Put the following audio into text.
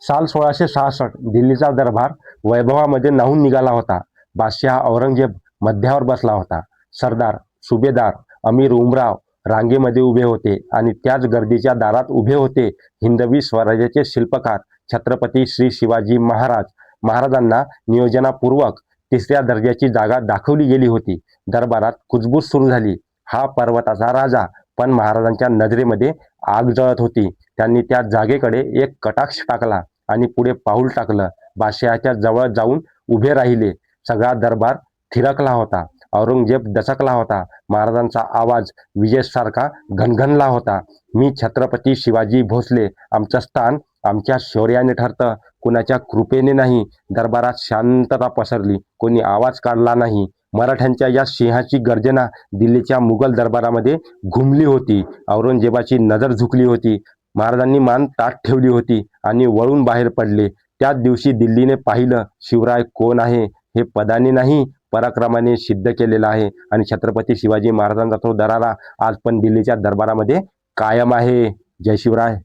साल 1666 दिल्लीचा दरबार वैभवामध्ये न्हाऊन निघाला होता. बादशहा औरंगजेब मध्यावर बसला होता. सरदार, सुभेदार, अमीर उमराव रांगेमध्ये उभे होते आणि त्याच गर्दीच्या दारात उभे होते हिंदवी स्वराज्याचे शिल्पकार छत्रपती श्री शिवाजी महाराज. महाराजांना नियोजनापूर्वक तिसऱ्या दर्जाची जागा दाखवली गेली होती. दरबारात कुजबूज सुरू झाली. हा पर्वताचा राजा, पण महाराजांच्या नजरेमध्ये आग जळत होती. त्यांनी त्या जागेकडे एक कटाक्ष टाकला आणि पुढे पाऊल टाकलं. बादशहाच्या जवळ जाऊन उभे राहिले. सगळा दरबार थिरकला होता. औरंगजेब दचकला होता. महाराजांचा आवाज विजेसारखा घणघणला होता. मी छत्रपती शिवाजी भोसले. आमचं स्थान आमच्या शौर्याने ठरतं, कुणाच्या कृपेने नाही. दरबारात शांतता पसरली. कोणी आवाज काढला नाही. मराठ्यांच्या या सिंहाची गर्जना दिल्लीच्या मुघल दरबारामध्ये घुमली होती. औरंगजेबाची नजर झुकली होती. महाराजांनी मान ताठ ठेवली होती आणि वळून बाहेर पडले. त्याच दिवशी दिल्लीने पाहिलं, शिवराय कोण आहे हे पदाने नाही, पराक्रमाने सिद्ध केलेलं आहे. आणि छत्रपती शिवाजी महाराजांचा तो दरारा आज पण दिल्लीच्या दरबारामध्ये कायम आहे. जय शिवराय.